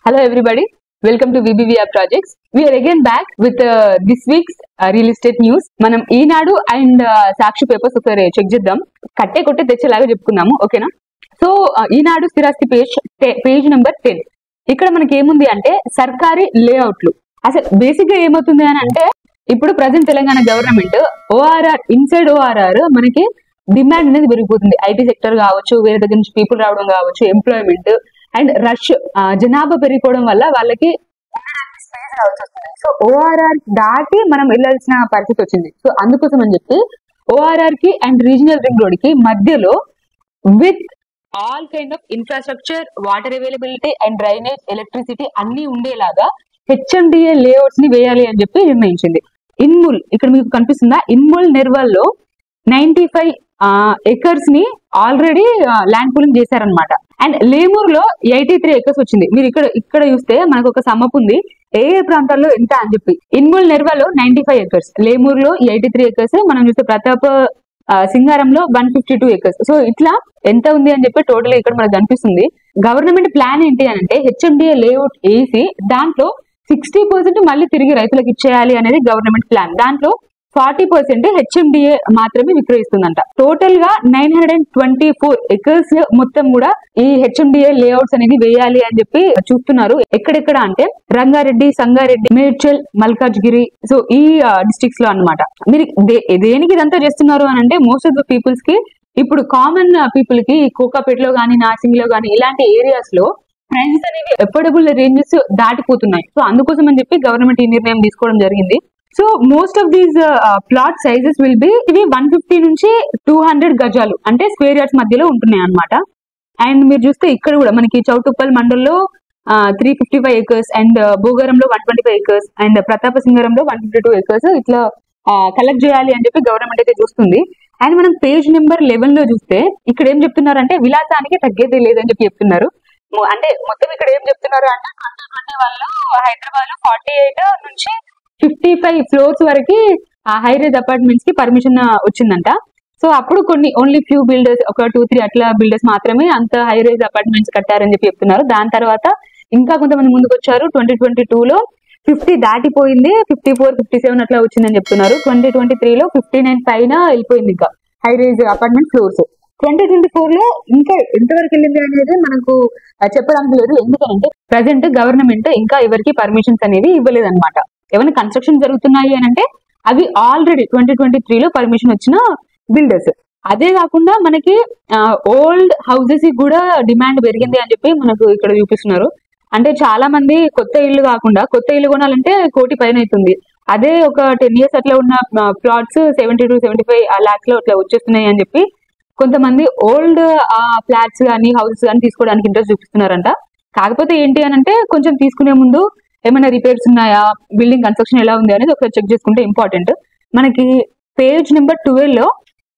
Hello everybody, welcome to VBVR Projects. We are again back with this week's real estate news. మనం ఈనాడు and Sakshi papers ఒకసారి check చేద్దాం. కట్టే కొట్టే తెచ్చేలాగా చెప్పుకుందాము, ఓకేనా? So ఈనాడు స్థిరాస్తి పేజ్ నెంబర్ 10. ఇక్కడ మనకి ఏముంది అంటే సర్కారీ లేఅవుట్లు. అసలు బేసిక్ గా ఏమవుతుంది అని అంటే ఇప్పుడు present Telangana government ORR inside ORR మనకి డిమాండ్ అనేది పెరిగిపోతుంది. ఐటీ సెక్టర్ కావచ్చు, వేరే దగ్గర నుంచి పీపుల్ రావడం కావచ్చు, ఎంప్లాయ్మెంట్ అండ్ రష్ జనాభా పెరిగిపోవడం వల్ల వాళ్ళకి సో ఓఆర్ఆర్ దాటి మనం వెళ్ళాల్సిన పరిస్థితి వచ్చింది. సో అందుకోసం అని చెప్పి ఓఆర్ఆర్ కి అండ్ రీజనల్ రింగ్ రోడ్ కి మధ్యలో with all kind of infrastructure, water availability and drainage, electricity అన్ని ఉండేలాగా హెచ్ఎండిఏ లేఅవుట్స్ ని వేయాలి అని చెప్పి నిర్ణయించింది. ఇన్ముల్ ఇక్కడ మీకు కనిపిస్తుందా? ఇన్ముల్ నిర్వల్ లో 95 ఎకర్స్ ని ఆల్రెడీ ల్యాండ్ పూలింగ్ చేశారనమాట. అండ్ లేమూర్ లో 83 ఎకర్స్ వచ్చింది. మీరు ఇక్కడ చూస్తే మనకు ఒక సమ్మప్ ఉంది ఏ ప్రాంతాల్లో ఎంత అని చెప్పి. ఇన్ముల్ నిర్వల్ లో 95 ఎకర్స్, లేమూర్ లో 83 ఎకర్స్, మనం చూస్తే ప్రతాప్ సింగారంలో 152 ఎకర్స్. సో ఇట్లా ఎంత ఉంది అని చెప్పి టోటల్ ఇక్కడ మనకు కనిపిస్తుంది. గవర్నమెంట్ ప్లాన్ ఏంటి అని అంటే హెచ్ఎండిఏ లేఅవుట్ వేసి దాంట్లో 60% మళ్ళీ తిరిగి రైతులకు ఇచ్చేయాలి అనేది గవర్నమెంట్ ప్లాన్. దాంట్లో 40% హెచ్ఎండిఏ మాత్రమే విక్రయిస్తుందంట. టోటల్ గా 924 ఎకర్స్ మొత్తం కూడా ఈ హెచ్ఎండిఏ లేఅవుట్స్ అనేది వేయాలి అని చెప్పి చూస్తున్నారు. ఎక్కడెక్కడ అంటే రంగారెడ్డి, సంగారెడ్డి, మేడ్చల్, మల్కాజ్గిరి, సో ఈ డిస్ట్రిక్ట్స్ లో అన్నమాట. మీరు దేనికి ఇదంతా చేస్తున్నారు అని అంటే మోస్ట్ ఆఫ్ ద పీపుల్స్ కి ఇప్పుడు కామన్ పీపుల్ కి కోకాపేటలో గానీ, నార్సింగ్ లో గానీ ఇలాంటి ఏరియాస్ లో ప్రైజెస్ అనేవి ఎఫోర్డబుల్ రేంజెస్ దాటిపోతున్నాయి. సో అందుకోసం అని చెప్పి గవర్నమెంట్ ఈ నిర్ణయం తీసుకోవడం జరిగింది. So most of these plot sizes will be ఇవి 150 నుంచి 200 గజాలు అంటే స్క్వేర్ యార్డ్స్ మధ్యలో ఉంటున్నాయి అనమాట. అండ్ మీరు చూస్తే ఇక్కడ కూడా మనకి చౌటుప్పల్ మండల్లో 355 ఎకర్స్ అండ్ భోగారంలో 125 ఎకర్స్ అండ్ ప్రతాప సింగారంలో 152 ఎకర్స్ ఇట్లా కలెక్ట్ చేయాలి అని చెప్పి గవర్నమెంట్ అయితే చూస్తుంది. అండ్ మనం పేజ్ నెంబర్ 11 లో చూస్తే ఇక్కడ ఏం చెప్తున్నారు అంటే విలాసానికి తగ్గేదే లేదని చెప్పి చెప్తున్నారు. అంటే మొత్తం ఇక్కడ ఏం చెప్తున్నారు అంటే 2020 వాళ్ళు హైదరాబాద్ లో 48 నుంచి 55 ఫ్లోర్స్ వరకు హై రైజ్ అపార్ట్మెంట్స్ కి పర్మిషన్ వచ్చిందంట. సో అప్పుడు కొన్ని ఓన్లీ ఫ్యూ బిల్డర్స్, ఒక 2-3 అట్లా బిల్డర్స్ మాత్రమే అంత హై రైజ్ అపార్ట్మెంట్స్ కట్టారని చెప్పి చెప్తున్నారు. దాని తర్వాత ఇంకా కొంతమంది ముందుకు వచ్చారు. 2022 లో 50 దాటిపోయింది, 54, 57 అట్లా వచ్చిందని చెప్తున్నారు. 2023 లో 59 పైన వెళ్ళిపోయింది ఇంకా హై రైజ్ అపార్ట్మెంట్ ఫ్లోర్స్. 2024 లో ఇంకా ఎంతవరకు వెళ్ళింది అనేది మనకు చెప్పడానికి లేదు. ఎందుకంటే ప్రజెంట్ గవర్నమెంట్ ఇంకా ఎవరికి పర్మిషన్స్ అనేవి ఇవ్వలేదు అనమాట. ఏమైనా కన్స్ట్రక్షన్ జరుగుతున్నాయి అని అంటే అవి ఆల్రెడీ 2023 లో పర్మిషన్ వచ్చిన బిల్డర్స్. అదే కాకుండా మనకి ఓల్డ్ హౌసెస్ కూడా డిమాండ్ పెరిగింది అని చెప్పి మనకు ఇక్కడ చూపిస్తున్నారు. అంటే చాలా మంది కొత్త ఇల్లు కాకుండా కొత్త ఇల్లు కొనాలంటే 1 కోటి పైన అవుతుంది. అదే ఒక 10 years అట్లా ఉన్న ప్లాట్స్ 70 to 75 lakhs లో అట్లా వచ్చేస్తున్నాయి అని చెప్పి కొంతమంది ఓల్డ్ ఫ్లాట్స్ కానీ హౌసెస్ కానీ తీసుకోవడానికి ఇంట్రెస్ట్ చూపిస్తున్నారంట. కాకపోతే ఏంటి అని అంటే కొంచెం తీసుకునే ముందు ఏమైనా రిపేర్స్ ఉన్నాయా, బిల్డింగ్ కన్స్ట్రక్షన్ ఎలా ఉంది అనేది ఒకసారి చెక్ చేసుకుంటే ఇంపార్టెంట్. మనకి పేజ్ నెంబర్ 12 లో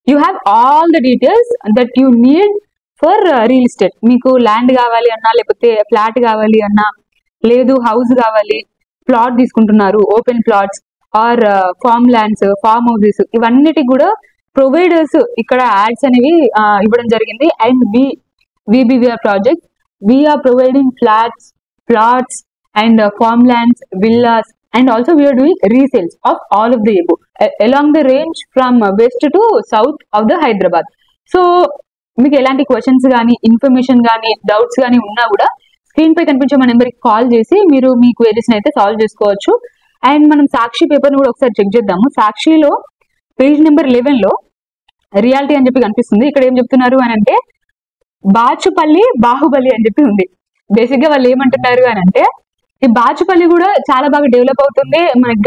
you have all the details that you need for real estate. మీకు ల్యాండ్ కావాలి అన్నా, లేకపోతే ఫ్లాట్ కావాలి అన్నా, లేదు హౌస్ కావాలి, ప్లాట్ తీసుకుంటున్నారు, open plots or farm lands, farm houses, ఇవన్నిటికి కూడా ప్రొవైడర్స్ ఇక్కడ యాడ్స్ అనేవి ఇవ్వడం జరిగింది. అండ్ VBVR ప్రాజెక్ట్ వీఆర్ ప్రొవైడింగ్ providing, flats and farmlands, villas, and also we are doing resales of all of the above along the range from west to south of the Hyderabad. So మీకు ఎలాంటి questions కానీ, information కానీ, doubts కానీ ఉన్నా కూడా screen పై కనిపించే మన నెంబర్కి కాల్ చేసి మీరు మీ క్వైరీస్ అయితే సాల్వ్ చేసుకోవచ్చు. అండ్ మనం సాక్షి పేపర్ని కూడా ఒకసారి చెక్ చేద్దాము. సాక్షిలో పేజ్ నెంబర్ 11 లో రియాలిటీ అని చెప్పి కనిపిస్తుంది. ఇక్కడ ఏం చెప్తున్నారు అని అంటే బాచుపల్లి బాహుబలి అని చెప్పి ఉంది. బేసిక్ గా వాళ్ళు ఏమంటున్నారు అని అంటే ఈ బాచుపల్లి కూడా చాలా బాగా డెవలప్ అవుతుంది. మనకి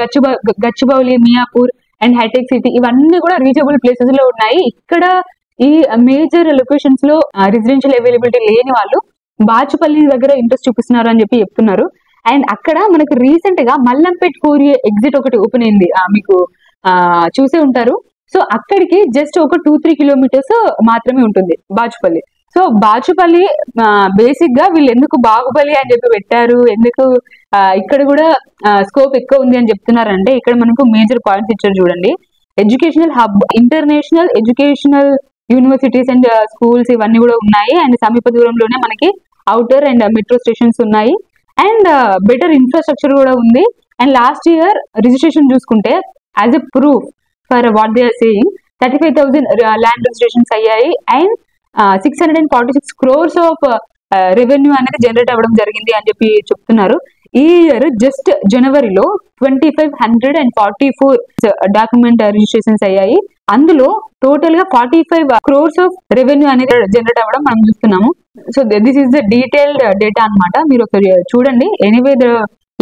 గచ్చిబౌలి, మియాపూర్ అండ్ హైటెక్ సిటీ ఇవన్నీ కూడా రీచబుల్ ప్లేసెస్ లో ఉన్నాయి. ఇక్కడ ఈ మేజర్ లొకేషన్స్ లో రెసిడెన్షియల్ అవైలబిలిటీ లేని వాళ్ళు బాచుపల్లి దగ్గర ఇంట్రెస్ట్ చూపిస్తున్నారు అని చెప్పి చెప్తున్నారు. అండ్ అక్కడ మనకు రీసెంట్ గా మల్లంపేట్ కోరియే ఎగ్జిట్ ఒకటి ఓపెన్ అయింది, మీకు చూసే ఉంటారు. సో అక్కడికి జస్ట్ ఒక 2-3 కిలోమీటర్స్ మాత్రమే ఉంటుంది బాచుపల్లి. సో బాచుపల్లి బేసిక్ గా వీళ్ళు ఎందుకు బాహుబలి అని చెప్పి పెట్టారు, ఎందుకు ఇక్కడ కూడా స్కోప్ ఎక్కువ ఉంది అని చెప్తున్నారంటే ఇక్కడ మనకు మేజర్ పాయింట్స్ ఇచ్చారు చూడండి. Educational hub, international educational universities and schools ఇవన్నీ కూడా ఉన్నాయి. అండ్ సమీప దూరంలోనే మనకి అవుటర్ అండ్ మెట్రో స్టేషన్స్ ఉన్నాయి. అండ్ బెటర్ ఇన్ఫ్రాస్ట్రక్చర్ కూడా ఉంది. అండ్ లాస్ట్ ఇయర్ రిజిస్ట్రేషన్ చూసుకుంటే as a proof for what they are saying 35,000 land registrations అయ్యాయి అండ్ 646 crores ఆఫ్ రెవెన్యూ అనేది జనరేట్ అవ్వడం జరిగింది అని చెప్పి చెప్తున్నారు. ఈ ఇయర్ జస్ట్ జనవరిలో 2,544 డాక్యుమెంట్ రిజిస్ట్రేషన్స్ అయ్యాయి. అందులో టోటల్ గా 45 crores ఆఫ్ రెవెన్యూ అనేది జనరేట్ అవ్వడం మనం చూస్తున్నాము. So this is the detailed data అన్నమాట. మీరు ఒకసారి చూడండి. Anyway the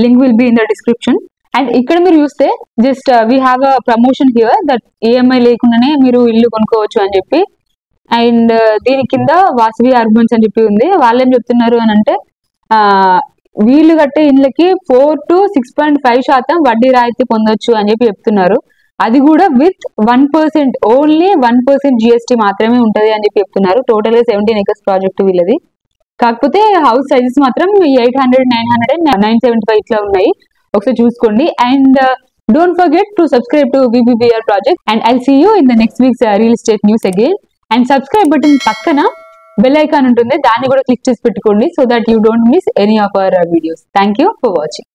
link will be in the description. And ఇక్కడ మీరు చూస్తే just we have a promotion here that EMI లేకుండానే మీరు ఇల్లు కొనుక్కోవచ్చు అని చెప్పి. అండ్ దీని కింద వాసవి అర్బన్స్ అని చెప్పి ఉంది. వాళ్ళు ఏం చెప్తున్నారు అని అంటే వీళ్ళు కట్టే ఇళ్ళకి 4 to 6.5% వడ్డీ రాయితీ పొందొచ్చు అని చెప్పి చెప్తున్నారు. అది కూడా విత్ 1%, ఓన్లీ 1% జిఎస్టీ మాత్రమే ఉంటది అని చెప్పి చెప్తున్నారు. టోటల్ గా 17 acres ప్రాజెక్ట్ వీళ్ళది. కాకపోతే హౌస్ సైజెస్ మాత్రం 800, 900 and 975 ఇట్లా ఉన్నాయి. ఒకసారి చూసుకోండి. And don't forget to subscribe to VBVR project. And I see you in the next week's real estate news again. And subscribe button పక్కన బెల్ ఐకాన్ ఉంటుంది, దాన్ని కూడా క్లిక్ చేసి పెట్టుకోండి so that you don't miss any of our videos. Thank you for watching.